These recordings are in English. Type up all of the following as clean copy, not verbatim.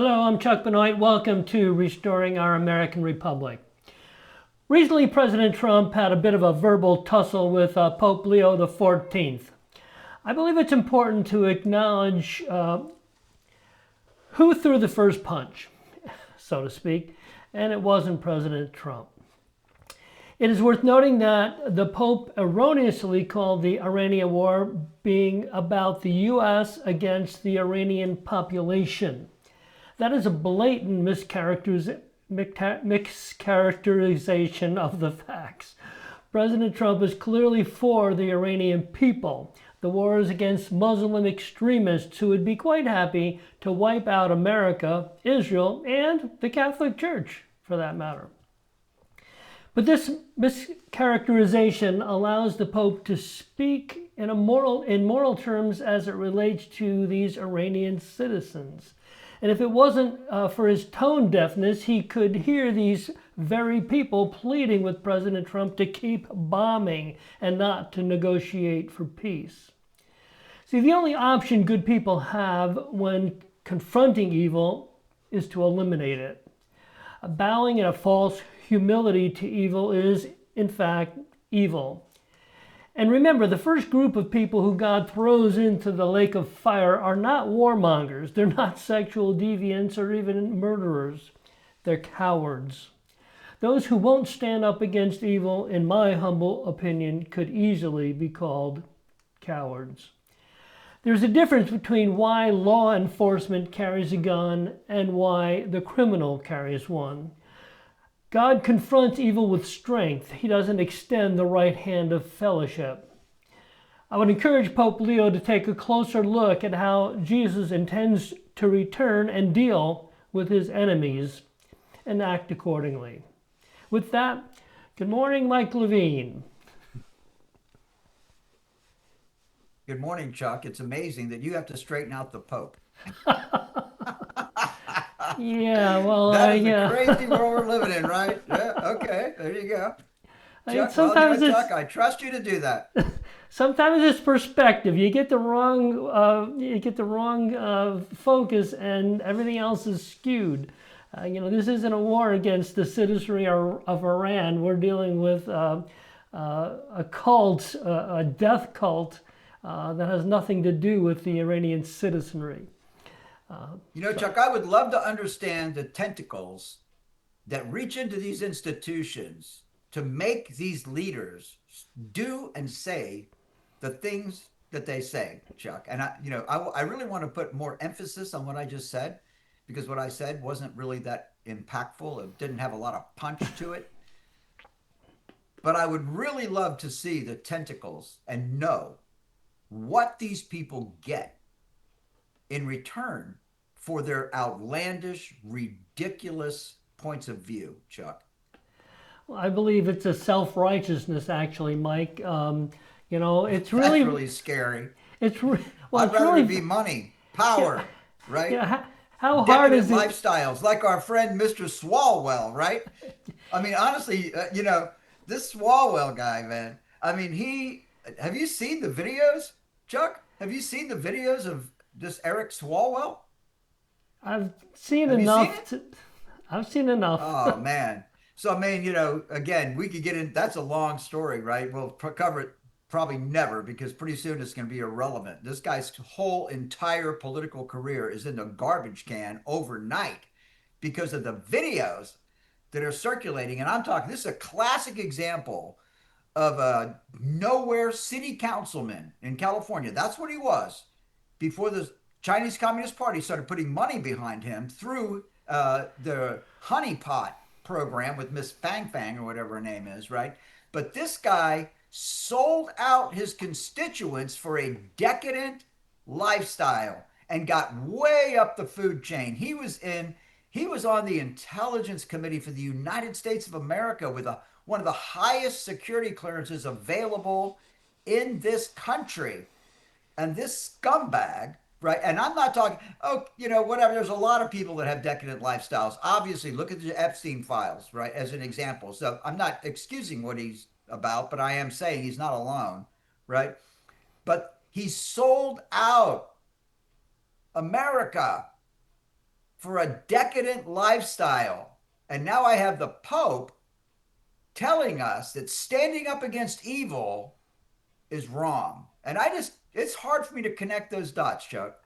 Hello, I'm Chuck Benoit. Welcome to Restoring Our American Republic. Recently, President Trump had a bit of a verbal tussle with Pope Leo XIV. I believe it's important to acknowledge who threw the first punch, so to speak, and it wasn't President Trump. It is worth noting that the Pope erroneously called the Iranian war being about the U.S. against the Iranian population. That is a blatant mischaracterization of the facts. President Trump is clearly for the Iranian people. The war is against Muslim extremists who would be quite happy to wipe out America, Israel, and the Catholic Church, for that matter. But this mischaracterization allows the Pope to speak in moral terms as it relates to these Iranian citizens. And if it wasn't for his tone deafness, he could hear these very people pleading with President Trump to keep bombing and not to negotiate for peace. See, the only option good people have when confronting evil is to eliminate it. Bowing in a false humility to evil is, in fact, evil. And remember, the first group of people who God throws into the lake of fire are not warmongers. They're not sexual deviants or even murderers. They're cowards. Those who won't stand up against evil, in my humble opinion, could easily be called cowards. There's a difference between why law enforcement carries a gun and why the criminal carries one. God confronts evil with strength. He doesn't extend the right hand of fellowship. I would encourage Pope Leo to take a closer look at how Jesus intends to return and deal with his enemies and act accordingly. With that, good morning, Mike Levine. Good morning, Chuck. It's amazing that you have to straighten out the Pope. Yeah, well, That is the yeah. crazy world we're living in, right? Yeah, okay, there you go. Chuck, well, Sometimes it's Chuck, I trust you to do that. sometimes it's perspective. You get the wrong focus, and everything else is skewed. This isn't a war against the citizenry of Iran. We're dealing with a cult, a death cult that has nothing to do with the Iranian citizenry. Chuck, I would love to understand the tentacles that reach into these institutions to make these leaders do and say the things that they say, Chuck. And I really want to put more emphasis on what I just said, because what I said wasn't really that impactful. It didn't have a lot of punch to it. But I would really love to see the tentacles and know what these people get in return for their outlandish, ridiculous points of view, Chuck. Well, I believe it's a self-righteousness, actually, Mike. It's That's really, really scary. well, I'd it's rather really, it be money, power, right? yeah. How hard Decadent is it? lifestyles, like our friend Mr. Swalwell, right? I mean, honestly, this Swalwell guy, man. I mean, have you seen the videos, Chuck? Have you seen the videos of this Eric Swalwell? I've seen Have you seen enough it? to, I've seen enough. Oh man. So I mean, again, we could get in. That's a long story, right? We'll cover it probably never because pretty soon it's going to be irrelevant. This guy's whole entire political career is in the garbage can overnight because of the videos that are circulating. And I'm talking. This is a classic example of a nowhere city councilman in California. That's what he was before the Chinese Communist Party started putting money behind him through the honeypot program with Miss Fang Fang or whatever her name is, right? But this guy sold out his constituents for a decadent lifestyle and got way up the food chain. He was on the Intelligence Committee for the United States of America with one of the highest security clearances available in this country. And this scumbag, right? And I'm not talking, whatever. There's a lot of people that have decadent lifestyles. Obviously, look at the Epstein files, right, as an example. So I'm not excusing what he's about, but I am saying he's not alone, right? But he sold out America for a decadent lifestyle. And now I have the Pope telling us that standing up against evil is wrong. And it's hard for me to connect those dots, Chuck.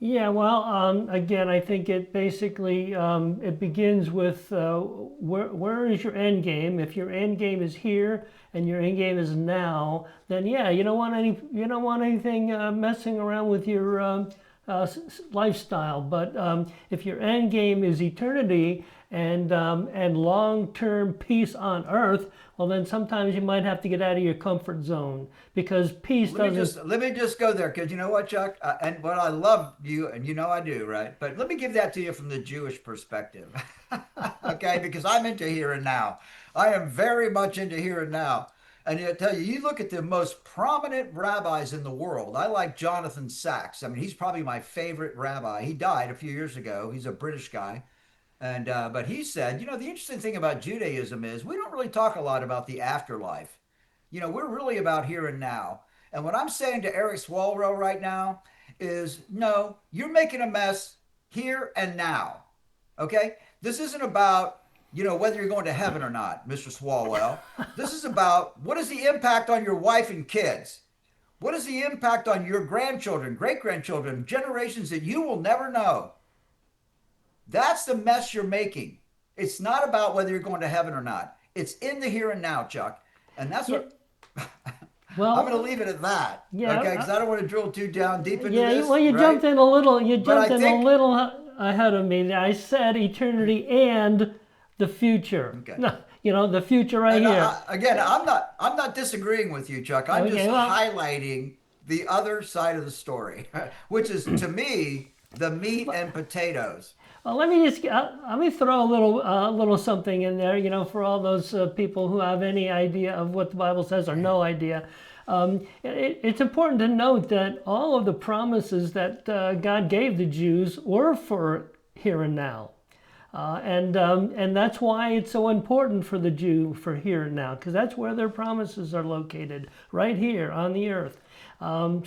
Yeah, well, again, I think it basically it begins with where is your end game? If your end game is here and your end game is now, then yeah, you don't want anything messing around with your lifestyle. But if your end game is eternity and long-term peace on earth, well, then sometimes you might have to get out of your comfort zone because peace doesn't. Let me just go there because you know what, Chuck, and what I love you, and you know I do, right? But let me give that to you from the Jewish perspective, okay? Because I'm into here and now. I am very much into here and now. And I tell you, you look at the most prominent rabbis in the world. I like Jonathan Sacks. I mean, he's probably my favorite rabbi. He died a few years ago. He's a British guy. And but he said, the interesting thing about Judaism is we don't really talk a lot about the afterlife. We're really about here and now. And what I'm saying to Eric Swalwell right now is no, you're making a mess here and now. Okay? This isn't about, whether you're going to heaven or not, Mr. Swalwell. This is about what is the impact on your wife and kids? What is the impact on your grandchildren, great grandchildren, generations that you will never know? That's the mess you're making. It's not about whether you're going to heaven or not. It's in the here and now, Chuck. And that's what Well, I'm going to leave it at that. yeah, Okay, because I don't want to drill too deep into yeah. this. Well, you right? jumped in a little. You But I jumped in think a little ahead of me. I said eternity and the future. okay. No, the future right And here. again, I'm not disagreeing with you, Chuck. I'm Okay, just well, highlighting the other side of the story, which is to me the meat and potatoes. well, let me throw a little something in there. For all those people who have any idea of what the Bible says or no idea. It's important to note that all of the promises that God gave the Jews were for here and now. And that's why it's so important for the Jew for here and now, because that's where their promises are located, right here on the earth. But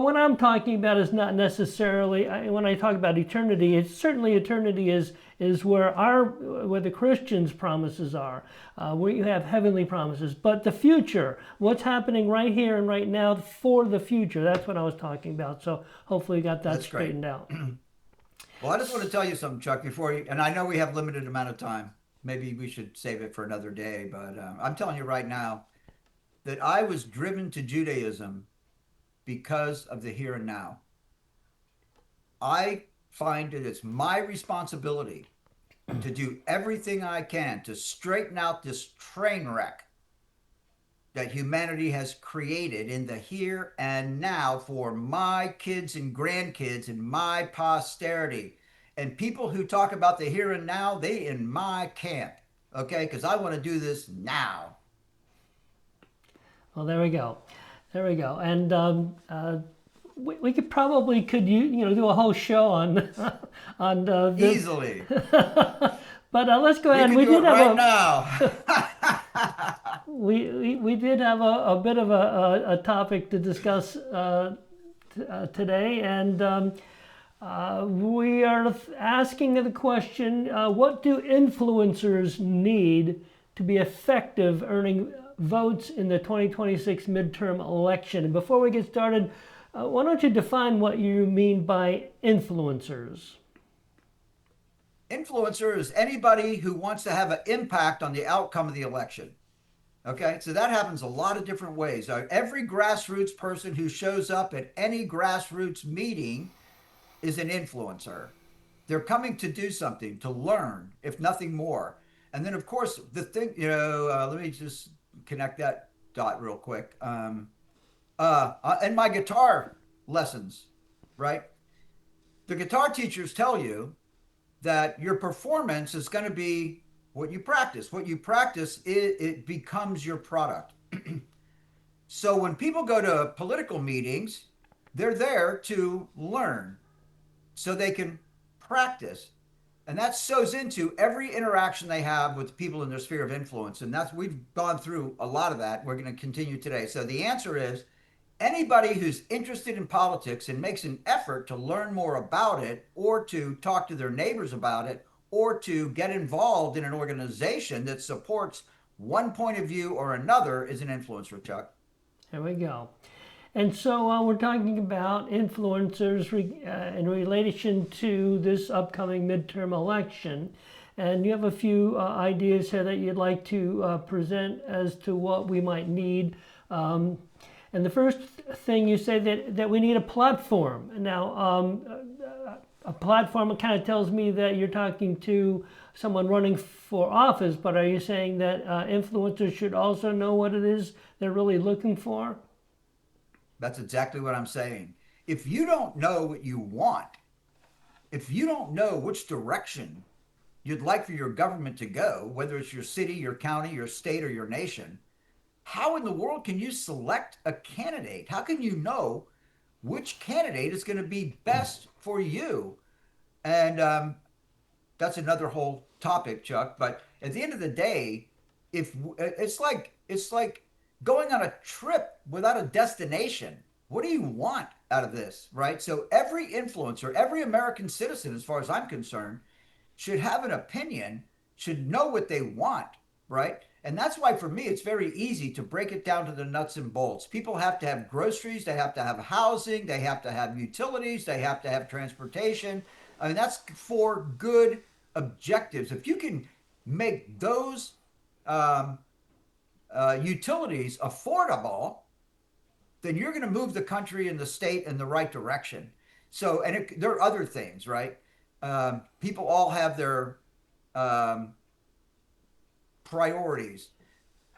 what I'm talking about is not necessarily when I talk about eternity. It's certainly eternity is where the Christians' promises are, where you have heavenly promises. But the future, what's happening right here and right now for the future, that's what I was talking about. So hopefully you got that That's great. straightened out. Well, I just want to tell you something, Chuck, and I know we have limited amount of time. Maybe we should save it for another day, but I'm telling you right now that I was driven to Judaism because of the here and now. I find that it's my responsibility to do everything I can to straighten out this train wreck that humanity has created in the here and now for my kids and grandkids and my posterity. And people who talk about the here and now, they in my camp, okay? Because I want to do this now. Well, there we go. There we go. And we could do a whole show on on this. Easily. But let's go We ahead. can We do it did have right now. we did have a bit of a topic to discuss today, and we are asking the question: what do influencers need to be effective earning votes in the 2026 midterm election? And before we get started, why don't you define what you mean by influencers? Influencer is anybody who wants to have an impact on the outcome of the election. Okay, so that happens a lot of different ways. Every grassroots person who shows up at any grassroots meeting is an influencer. They're coming to do something, to learn, if nothing more. And then, of course, the thing, let me just connect that dot real quick. And my guitar lessons, right? The guitar teachers tell you that your performance is going to be what you practice. What you practice, it becomes your product. So when people go to political meetings, they're there to learn so they can practice. And that sows into every interaction they have with people in their sphere of influence. And we've gone through a lot of that. We're going to continue today. So the answer is Anybody who's interested in politics and makes an effort to learn more about it or to talk to their neighbors about it or to get involved in an organization that supports one point of view or another is an influencer, Chuck. There we go. And so we're talking about influencers in relation to this upcoming midterm election. And you have a few ideas here that you'd like to present as to what we might need. And the first thing you say that we need a platform. Now, a platform kind of tells me that you're talking to someone running for office, but are you saying that influencers should also know what it is they're really looking for? That's exactly what I'm saying. If you don't know what you want, if you don't know which direction you'd like for your government to go, whether it's your city, your county, your state, or your nation, how in the world can you select a candidate? How can you know which candidate is going to be best for you? And that's another whole topic, Chuck. But at the end of the day, if it's like going on a trip without a destination. What do you want out of this, right? So every influencer, every American citizen, as far as I'm concerned, should have an opinion, should know what they want, right? And that's why for me, it's very easy to break it down to the nuts and bolts. People have to have groceries, they have to have housing, they have to have utilities, they have to have transportation. I mean, that's for good objectives. If you can make those utilities affordable, then you're going to move the country and the state in the right direction. So, and there are other things, right? People all have their um, priorities.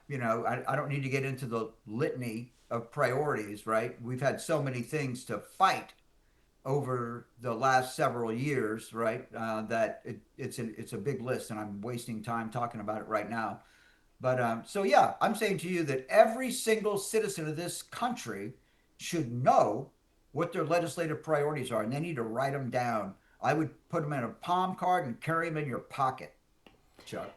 I don't need to get into the litany of priorities, right? We've had so many things to fight over the last several years, right? That it's a big list, and I'm wasting time talking about it right now. But so yeah, I'm saying to you that every single citizen of this country should know what their legislative priorities are, and they need to write them down. I would put them in a palm card and carry them in your pocket, Chuck.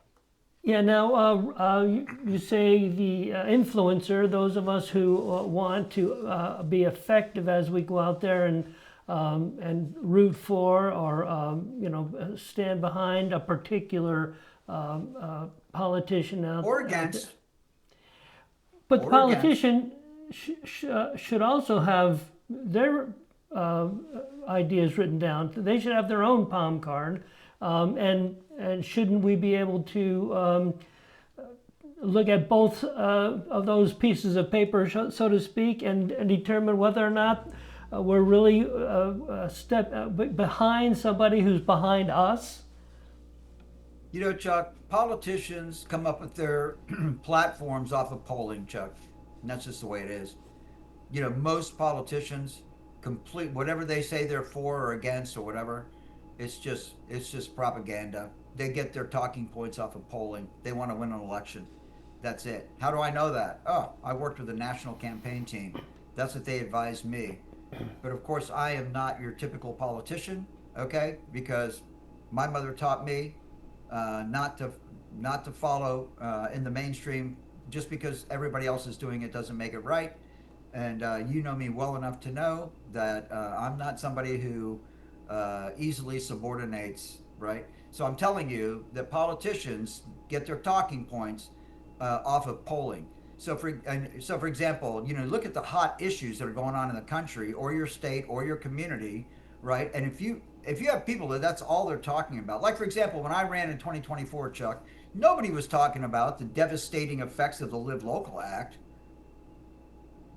Yeah, now you say the influencer, those of us who want to be effective as we go out there and root for or stand behind a particular politician Or out there. against, But the or against. politician should also have their ideas written down. They should have their own palm card, and shouldn't we be able to look at both of those pieces of paper, so to speak, and determine whether or not we're really a step behind somebody who's behind us? Chuck, politicians come up with their platforms off of polling, Chuck. And that's just the way it is. Most politicians complete whatever they say they're for or against or whatever. It's just propaganda. They get their talking points off of polling. They want to win an election. That's it. How do I know that? Oh, I worked with the national campaign team. That's what they advised me. But of course, I am not your typical politician, okay? Because my mother taught me not to follow in the mainstream. Just because everybody else is doing it doesn't make it right. And you know me well enough to know that I'm not somebody who easily subordinates, right? So I'm telling you that politicians get their talking points off of polling. So for example, look at the hot issues that are going on in the country or your state or your community, right? And if you have people that's all they're talking about, like for example, when I ran in 2024, Chuck, nobody was talking about the devastating effects of the Live Local Act,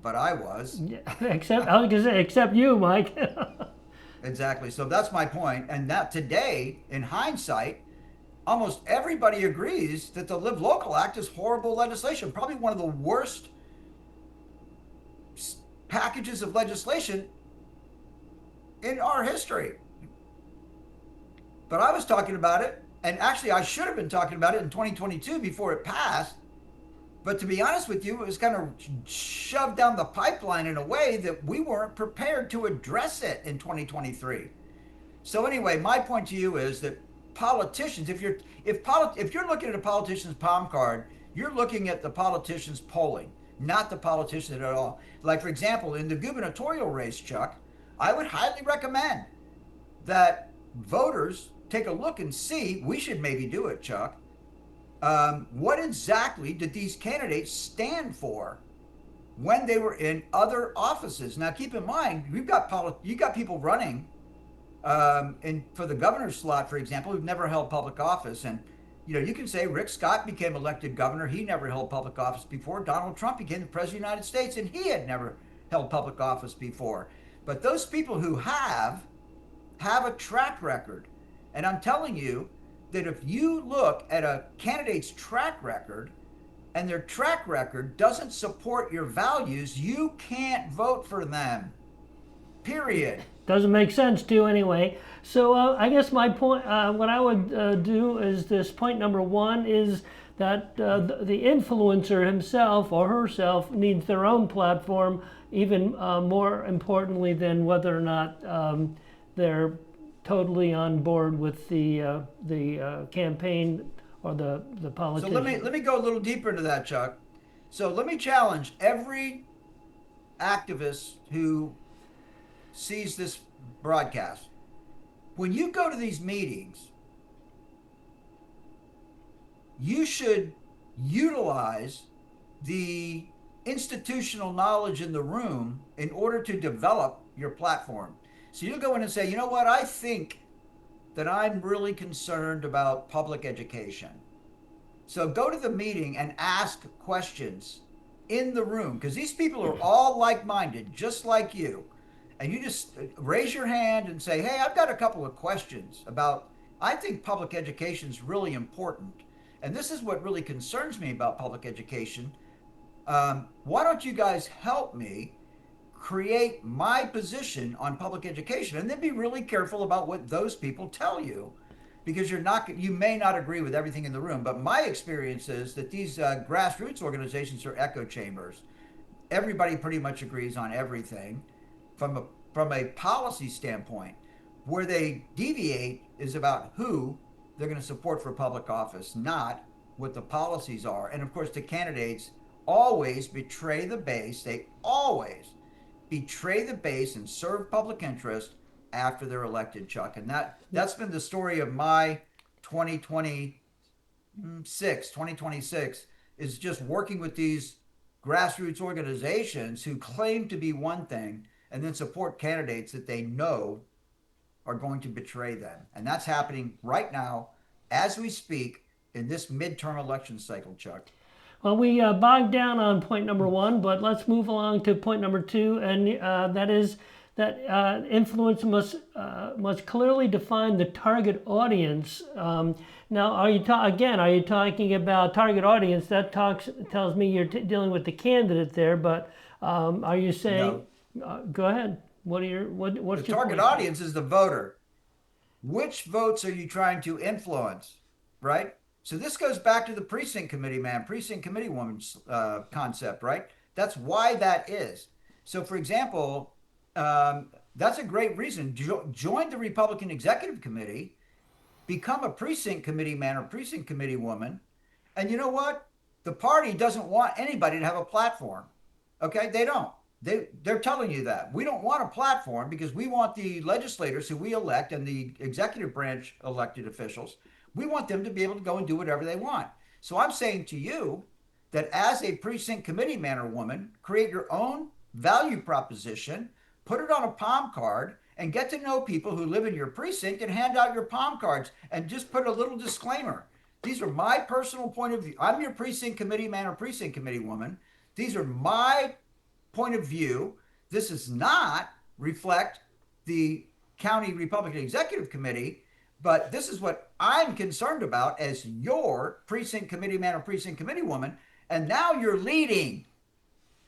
but I was. Yeah, except I was gonna say, except you, Mike. Exactly. So that's my point. And that today, in hindsight, almost everybody agrees that the Live Local Act is horrible legislation, probably one of the worst packages of legislation in our history. But I was talking about it, and actually, I should have been talking about it in 2022 before it passed. But to be honest with you, it was kind of shoved down the pipeline in a way that we weren't prepared to address it in 2023. So anyway, my point to you is that politicians, if you're looking at a politician's palm card, you're looking at the politician's polling. not the politician at all. Like, for example, in the gubernatorial race, Chuck, I would highly recommend that voters take a look and see, we should maybe do it, Chuck. What exactly did these candidates stand for when they were in other offices? Now, keep in mind, you got people running and for the governor's slot, for example, who've never held public office. And, you can say Rick Scott became elected governor. He never held public office before. Donald Trump became the president of the United States, and he had never held public office before. But those people who have a track record. And I'm telling you that if you look at a candidate's track record and their track record doesn't support your values, you can't vote for them. Period. Doesn't make sense to anyway. So I guess my point, what I would do is this point number one is that the influencer himself or herself needs their own platform, even more importantly than whether or not they're totally on board with the campaign or the So politician. let me go a little deeper into that, Chuck. So let me challenge every activist who sees this broadcast. When you go to these meetings, you should utilize the institutional knowledge in the room in order to develop your platform. So you'll go in and say, you know what, I think that I'm really concerned about public education. So go to the meeting and ask questions in the room, because these people are all like-minded, just like you. And you just raise your hand and say, hey, I've got a couple of questions about, I think public education is really important. And this is what really concerns me about public education. Why don't you guys help me create my position on public education? And then be really careful about what those people tell you, because you may not agree with everything in the room. But my experience is that these grassroots organizations are echo chambers. Everybody pretty much agrees on everything from a policy standpoint. Where they deviate is about who they're going to support for public office, not what the policies are. And of course, the candidates always betray the base. They always betray the base and serve public interest after they're elected, Chuck. And that's been the story of my 2026 is just working with these grassroots organizations who claim to be one thing and then support candidates that they know are going to betray them. And that's happening right now as we speak in this midterm election cycle, Chuck. Well, we bogged down on point number one, but let's move along to point number two, and that is that influence must clearly define the target audience. Now, are you talking about target audience? That tells me you're dealing with the candidate there, but are you saying? No. Go ahead. What's the your target point? audience is the voter. Which votes are you trying to influence, right? So this goes back to the precinct committee man, precinct committee woman's concept, right? That's why that is. So, for example, that's a great reason. Join the Republican Executive Committee, become a precinct committee man or precinct committee woman, and you know what? The party doesn't want anybody to have a platform. Okay, they don't. They're telling you that. We don't want a platform because we want the legislators who we elect and the executive branch elected officials, we want them to be able to go and do whatever they want. So I'm saying to you that as a precinct committee man or woman, create your own value proposition, put it on a palm card, and get to know people who live in your precinct and hand out your palm cards and just put a little disclaimer. These are my personal point of view. I'm your precinct committee man or precinct committee woman. These are my point of view. This does not reflect the county Republican Executive Committee, but this is what I'm concerned about as your precinct committee man or precinct committee woman. And now you're leading.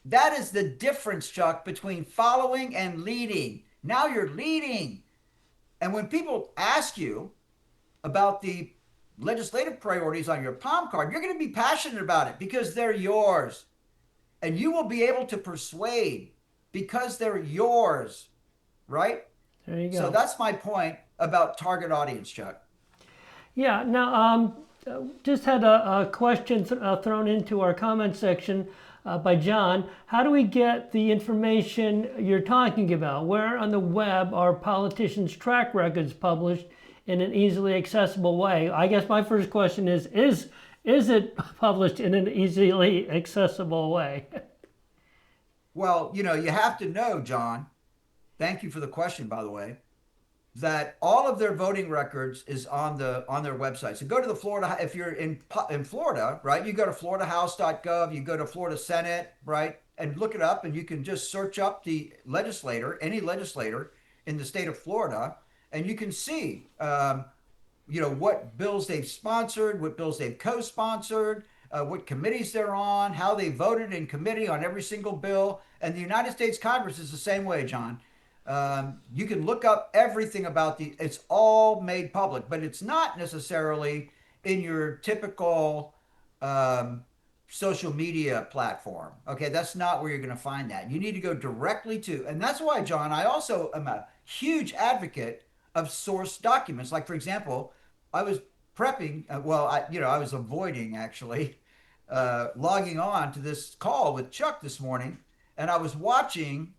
That is the difference, Chuck, between following and leading. Now you're leading. And when people ask you about the legislative priorities on your palm card, you're going to be passionate about it because they're yours. And you will be able to persuade because they're yours, right? There you go. So that's my point about target audience, Chuck. Yeah. Now, just had a question thrown into our comment section. by John. How do we get the information you're talking about? Where on the web are politicians' track records published in an easily accessible way? I guess my first question is it published in an easily accessible way? Well, you have to know, John. Thank you for the question, by the way, that all of their voting records is on their website. So go to the Florida, if you're in Florida, right? You go to floridahouse.gov, you go to Florida Senate, right? And look it up, and you can just search up the legislator, any legislator in the state of Florida, and you can see, what bills they've sponsored, what bills they've co-sponsored, what committees they're on, how they voted in committee on every single bill. And the United States Congress is the same way, John. You can look up everything about it's all made public, but it's not necessarily in your typical social media platform. Okay, that's not where you're going to find that. You need to go directly to, and that's why, John, I also am a huge advocate of source documents. Like, for example, I was prepping, I was avoiding actually logging on to this call with Chuck this morning, and I was watching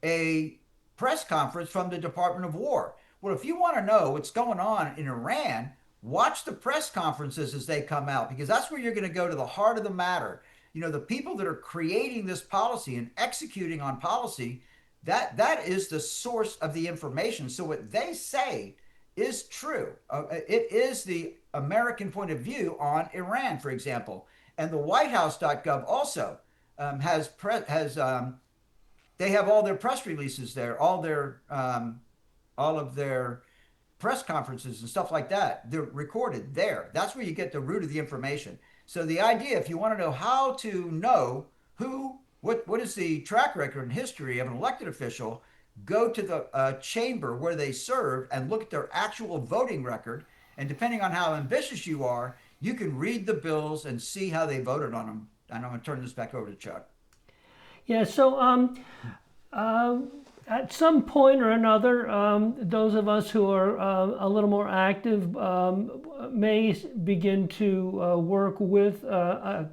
a press conference from the Department of War. Well, if you want to know what's going on in Iran, watch the press conferences as they come out, because that's where you're going to go to the heart of the matter. The people that are creating this policy and executing on policy, that is the source of the information. So what they say is true. It is the American point of view on Iran, for example. And the WhiteHouse.gov also has they have all their press releases there, all of their press conferences and stuff like that. They're recorded there. That's where you get the root of the information. So the idea, if you want to know how to know what is the track record and history of an elected official, go to the chamber where they serve and look at their actual voting record. And depending on how ambitious you are, you can read the bills and see how they voted on them. And I'm going to turn this back over to Chuck. Yeah, so at some point or another, those of us who are a little more active may begin to work with a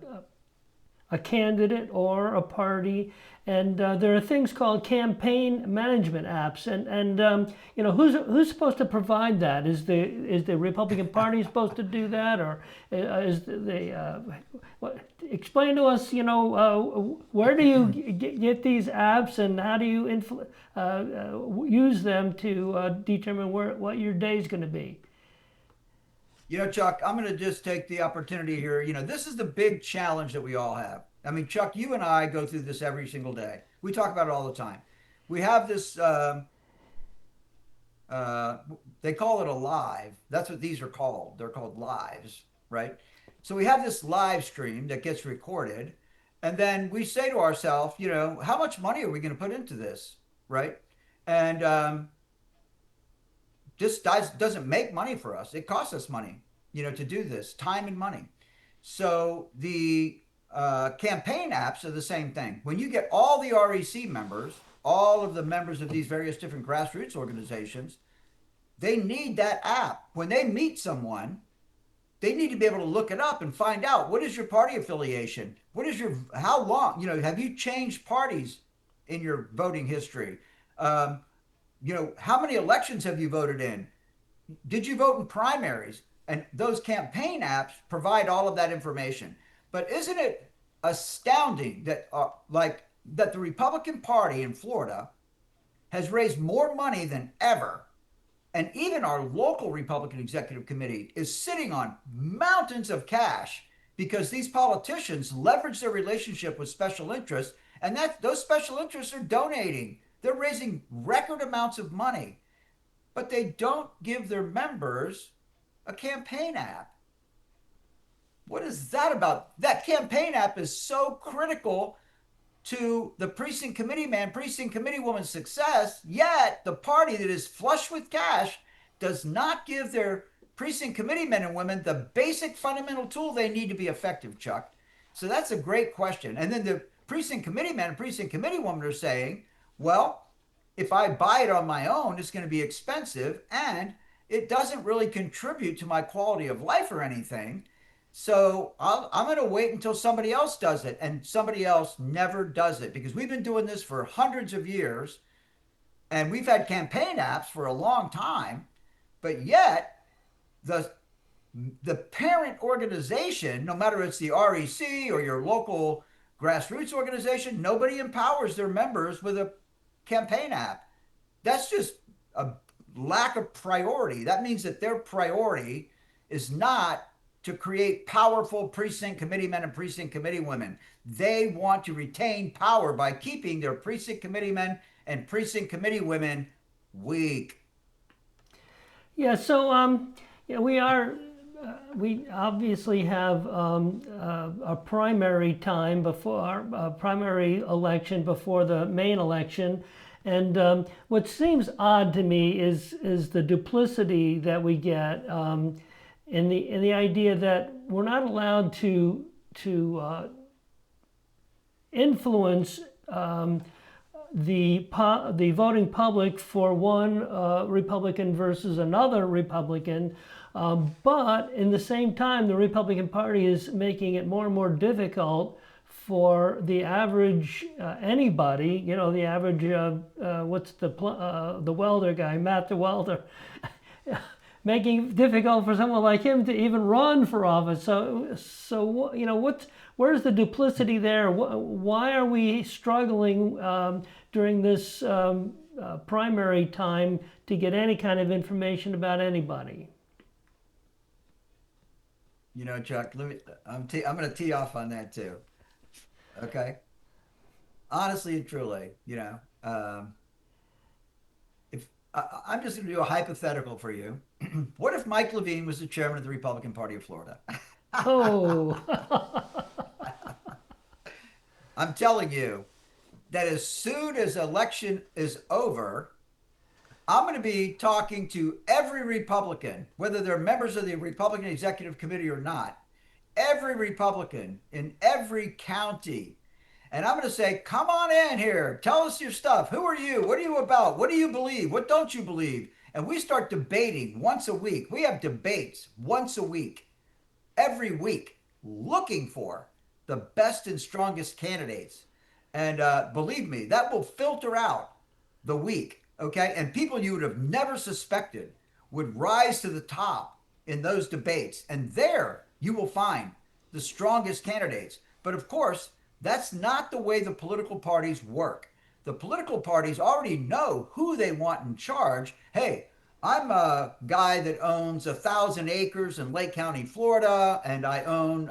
candidate or a party, and there are things called campaign management apps, and who's supposed to provide that? Is the Republican Party supposed to do that, or is explain to us? Where do you get these apps, and how do you use them to determine what your day is going to be? Chuck, I'm going to just take the opportunity here. This is the big challenge that we all have. I mean, Chuck, you and I go through this every single day. We talk about it all the time. We have this, they call it a live. That's what these are called. They're called lives, right? So we have this live stream that gets recorded. And then we say to ourselves, how much money are we going to put into this, right? And this doesn't make money for us. It costs us money, to do this, time and money. So the campaign apps are the same thing. When you get all the REC members, all of the members of these various different grassroots organizations, they need that app. When they meet someone, they need to be able to look it up and find out, what is your party affiliation? How long, have you changed parties in your voting history? How many elections have you voted in? Did you vote in primaries? And those campaign apps provide all of that information. But isn't it astounding that that the Republican Party in Florida has raised more money than ever? And even our local Republican Executive Committee is sitting on mountains of cash because these politicians leverage their relationship with special interests, and those special interests are donating. They're raising record amounts of money, but they don't give their members a campaign app. What is that about? That campaign app is so critical to the precinct committee man, precinct committee woman's success, yet the party that is flush with cash does not give their precinct committee men and women the basic fundamental tool they need to be effective, Chuck. So that's a great question. And then the precinct committee man and precinct committee woman are saying, well, if I buy it on my own, it's going to be expensive and it doesn't really contribute to my quality of life or anything. So I'm going to wait until somebody else does it, and somebody else never does it because we've been doing this for hundreds of years, and we've had campaign apps for a long time, but yet the the parent organization, no matter it's the REC or your local grassroots organization, nobody empowers their members with a campaign app. That's just a lack of priority. That means that their priority is not to create powerful precinct committee men and precinct committee women. They want to retain power by keeping their precinct committee men and precinct committee women weak. Yeah, so yeah, we obviously have a primary time before a primary election before the main election, and what seems odd to me is the duplicity that we get in the idea that we're not allowed to influence the voting public for one Republican versus another Republican. But in the same time, the Republican Party is making it more and more difficult for the average anybody, the average what's the welder guy, Matt the welder, making it difficult for someone like him to even run for office. So where's the duplicity there? Why are we struggling during this primary time to get any kind of information about anybody? Chuck, I'm going to tee off on that too. Okay. Honestly and truly, if I'm just going to do a hypothetical for you. What if Mike Levine was the chairman of the Republican Party of Florida? Oh, I'm telling you that as soon as election is over, I'm going to be talking to every Republican, whether they're members of the Republican Executive Committee or not, every Republican in every county. And I'm going to say, come on in here. Tell us your stuff. Who are you? What are you about? What do you believe? What don't you believe? And we start debating once a week. We have debates once a week, every week, looking for the best and strongest candidates. And believe me, that will filter out the weak, okay? And people you would have never suspected would rise to the top in those debates. And there you will find the strongest candidates. But of course, that's not the way the political parties work. The political parties already know who they want in charge. Hey, I'm a guy that owns 1,000 acres in Lake County, Florida, and I own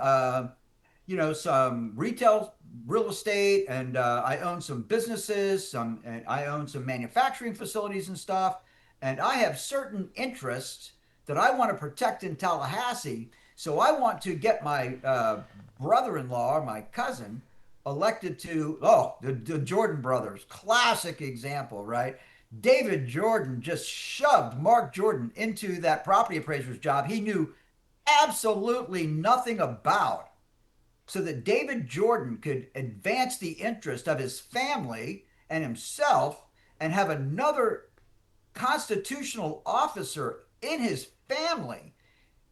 some retail real estate, and I own some businesses, and I own some manufacturing facilities and stuff, and I have certain interests that I want to protect in Tallahassee. So I want to get my brother-in-law or my cousin elected to the Jordan brothers, classic example, right? David Jordan just shoved Mark Jordan into that property appraiser's job he knew absolutely nothing about, so that David Jordan could advance the interest of his family and himself and have another constitutional officer in his family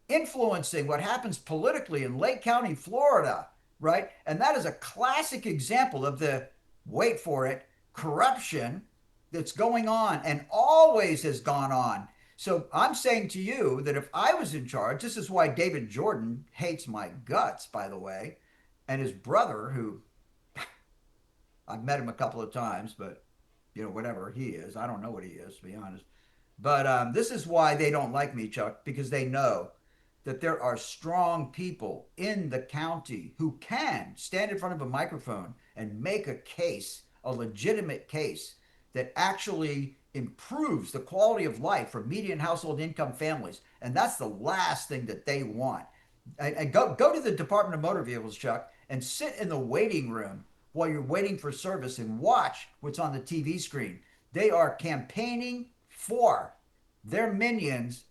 influencing what happens politically in Lake County, Florida, right? And that is a classic example of the, wait for it, corruption that's going on and always has gone on. So I'm saying to you that if I was in charge, this is why David Jordan hates my guts, by the way, and his brother, who I've met him a couple of times, but whatever he is, I don't know what he is, to be honest. But this is why they don't like me, Chuck, because they know that there are strong people in the county who can stand in front of a microphone and make a case, a legitimate case that actually improves the quality of life for median household income families. And that's the last thing that they want. And go to the Department of Motor Vehicles, Chuck, and sit in the waiting room while you're waiting for service and watch what's on the TV screen. They are campaigning for their minions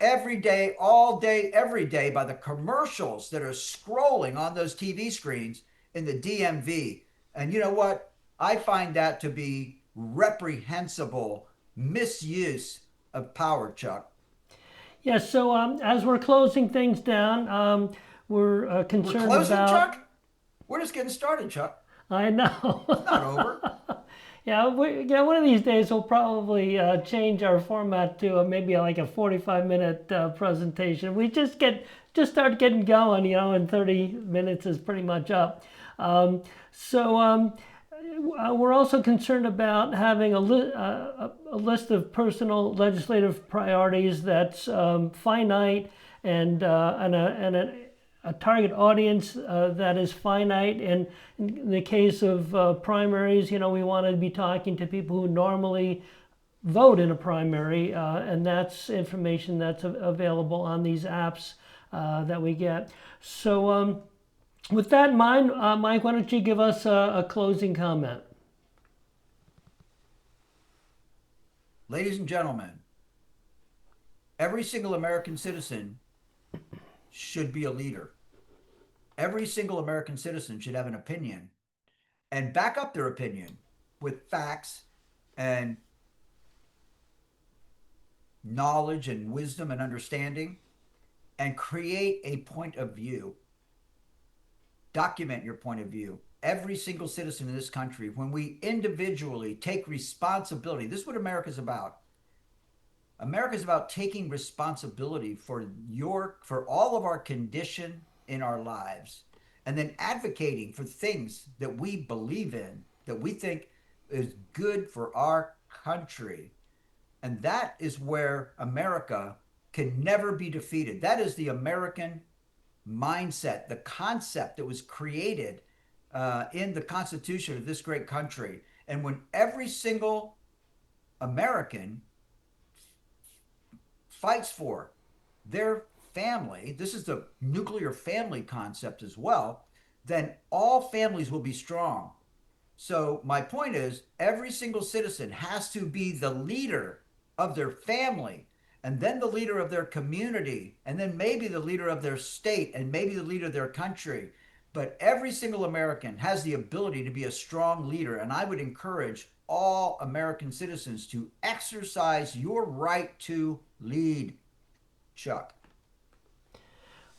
every day, all day, every day by the commercials that are scrolling on those TV screens in the DMV. And you know what? I find that to be reprehensible misuse of power, Chuck. yes. So as we're closing things down, we're We're concerned closing, about. Chuck? We're just getting started, Chuck. I know. It's not over. Yeah, one of these days we'll probably change our format to maybe like a 45-minute presentation. We just start getting going, and 30 minutes is pretty much up. We're also concerned about having a list of personal legislative priorities that's finite and a target audience that is finite. And in the case of primaries, we want to be talking to people who normally vote in a primary, and that's information that's available on these apps that we get. So with that in mind, Mike, why don't you give us a closing comment? Ladies and gentlemen, every single American citizen should be a leader. Every single American citizen should have an opinion and back up their opinion with facts and knowledge and wisdom and understanding, and create a point of view. Document your point of view. Every single citizen in this country, when we individually take responsibility, this is what America's about. America's about taking responsibility for all of our condition in our lives, and then advocating for things that we believe in, that we think is good for our country. And that is where America can never be defeated. That is the American mindset, the concept that was created in the Constitution of this great country. And when every single American fights for their family, this is the nuclear family concept as well, then all families will be strong. So my point is, every single citizen has to be the leader of their family, and then the leader of their community, and then maybe the leader of their state, and maybe the leader of their country. But every single American has the ability to be a strong leader, and I would encourage all American citizens to exercise your right to lead. Chuck.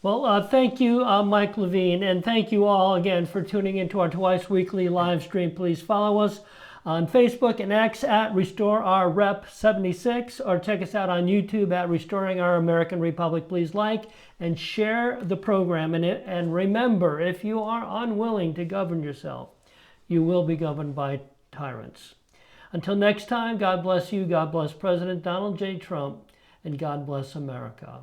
Well, thank you, Mike Levine, and thank you all again for tuning into our twice weekly live stream. Please follow us on Facebook and X at RestoreOurRep76, or check us out on YouTube at Restoring Our American Republic. Please like and share the program. And remember, if you are unwilling to govern yourself, you will be governed by tyrants. Until next time, God bless you, God bless President Donald J. Trump, and God bless America.